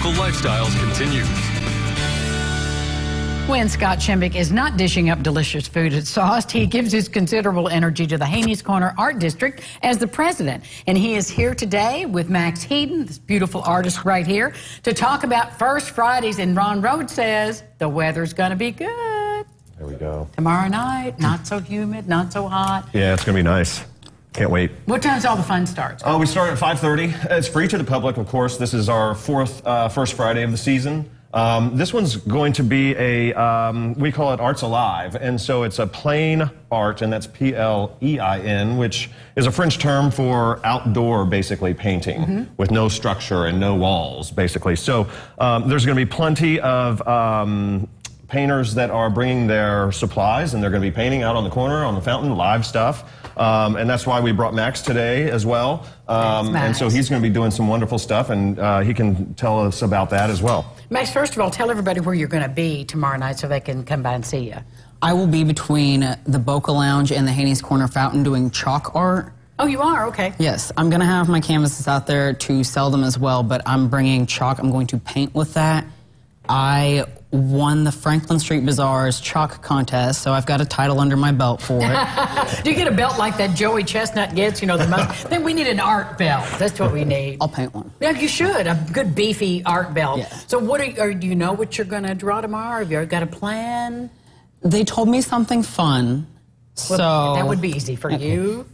Local Lifestyles continues. When Scott Shimbick is not dishing up delicious food at Sauced, he gives his considerable energy to the Haynie's Corner Art District as the president. And he is here today with Max Heaton, this beautiful artist right here, to talk about First Fridays. And Ron Rhodes says the weather's going to be good. There we go. Tomorrow night, not so humid, not so hot. Yeah, it's going to be nice. Can't wait. What time's all the fun starts? Oh, we start at 5:30. It's free to the public, of course. This is our first Friday of the season. This one's going to be we call it Arts Alive. And so it's a plain art, and that's P-L-E-I-N, which is a French term for outdoor, basically, painting with no structure and no walls, basically. So there's going to be plenty of painters that are bringing their supplies, and they're going to be painting out on the corner, on the fountain, live stuff. And that's why we brought Max today as well. And so he's going to be doing some wonderful stuff, and he can tell us about that as well. Max, first of all, tell everybody where you're going to be tomorrow night so they can come by and see you. I will be between the Boca Lounge and the Haynie's Corner Fountain doing chalk art. Oh, you are? Okay. Yes, I'm going to have my canvases out there to sell them as well, but I'm bringing chalk. I'm going to paint with that. I won the Franklin Street Bazaar's chalk contest, so I've got a title under my belt for it. Do you get a belt like that Joey Chestnut gets? You know, the most. Then we need an art belt. That's what we need. I'll paint one. Yeah, you should. A good beefy art belt. Yeah. So what do you know what you're going to draw tomorrow? Have you got a plan? They told me something fun, Well, so... that would be easy for you.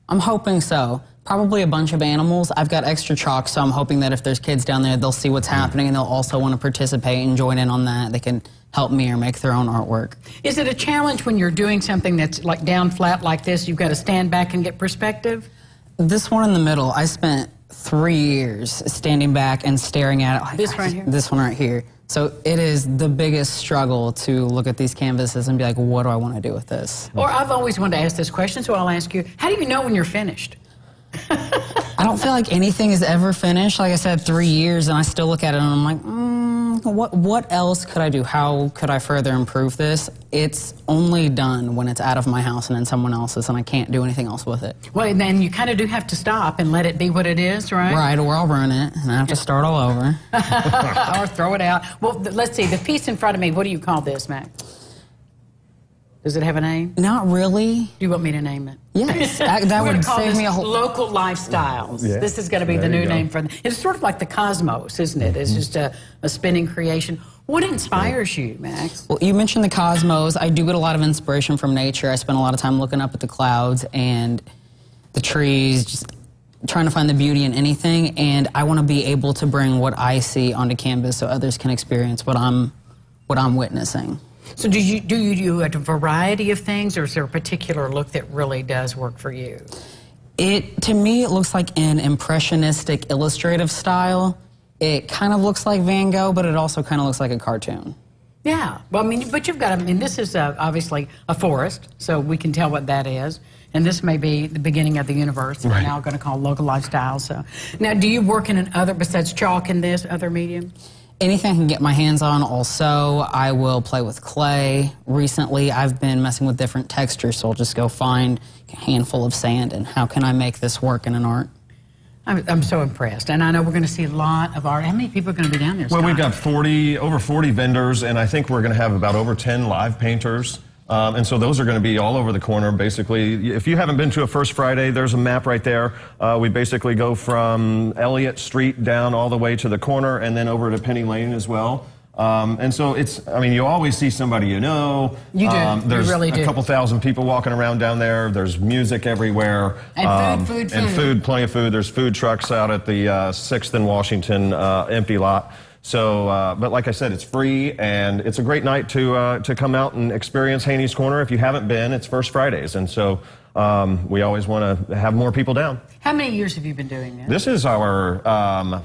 I'm hoping so. Probably a bunch of animals. I've got extra chalk, so I'm hoping that if there's kids down there, they'll see what's happening and they'll also want to participate and join in on that. They can help me or make their own artwork. Is it a challenge when you're doing something that's like down flat like this? You've got to stand back and get perspective? This one in the middle, I spent 3 years standing back and staring at it. Like, This right here? This one right here. So it is the biggest struggle to look at these canvases and be like, what do I want to do with this? Or I've always wanted to ask this question, so I'll ask you, how do you know when you're finished? I don't feel like anything is ever finished. Like I said, 3 years, and I still look at it and I'm like, what else could I do? How could I further improve this? It's only done when it's out of my house and in someone else's, and I can't do anything else with it. Well, then you kind of do have to stop and let it be what it is, right? Right, or I'll ruin it, and I have to start all over. Or throw it out. Well, let's see. The piece in front of me, what do you call this, Max? Does it have a name? Not really. Do you want me to name it? Yes, that would save me a whole... Local Lifestyles. Yeah. This is going to be the new name for them. It's sort of like the cosmos, isn't it? It's just a spinning creation. What inspires you, Max? Well, you mentioned the cosmos. I do get a lot of inspiration from nature. I spend a lot of time looking up at the clouds and the trees, just trying to find the beauty in anything. And I want to be able to bring what I see onto canvas so others can experience what I'm witnessing. So do you do a variety of things, or is there a particular look that really does work for you? To me, it looks like an impressionistic illustrative style. It kind of looks like Van Gogh, but it also kind of looks like a cartoon. Yeah, well, I mean, but you've got, this is obviously a forest, so we can tell what that is. And this may be the beginning of the universe. We're now going to call local lifestyle. So now, do you work in besides chalk in this other medium? Anything I can get my hands on. Also, I will play with clay. Recently, I've been messing with different textures, so I'll just go find a handful of sand and how can I make this work in an art? I'm so impressed, and I know we're going to see a lot of art. How many people are going to be down there, Scott? Well, we've got over 40 vendors, and I think we're going to have about over 10 live painters. And so those are going to be all over the corner, basically. If you haven't been to a First Friday, there's a map right there. We basically go from Elliott Street down all the way to the corner and then over to Penny Lane as well. And so you always see somebody you know. You do. There's you really do. a couple thousand people walking around down there. There's music everywhere. And food. And food, plenty of food. There's food trucks out at the 6th and Washington empty lot. So, but like I said, it's free, and it's a great night to come out and experience Haynie's Corner. If you haven't been, it's First Fridays, and so we always want to have more people down. How many years have you been doing this? This is our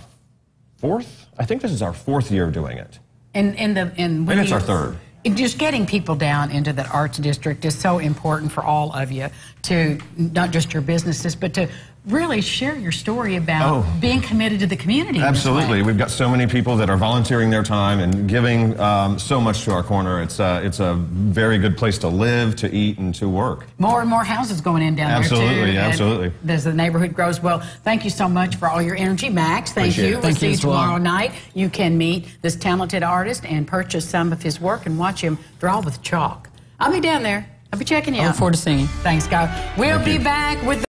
fourth. I think this is our 4th year doing it. And it's our 3rd. Just getting people down into that arts district is so important for all of you, to not just your businesses, but to really share your story about being committed to the community. Absolutely. We've got so many people that are volunteering their time and giving so much to our corner. It's a very good place to live, to eat, and to work. More and more houses going in down there, too. Absolutely, absolutely. As the neighborhood grows. Well, thank you so much for all your energy, Max. Thank you. Thank See you you as well. tomorrow night. You can meet this talented artist and purchase some of his work and watch him draw with chalk. I'll be down there. I'll be checking you out. I look forward to seeing you. Thanks, guys. We'll be back with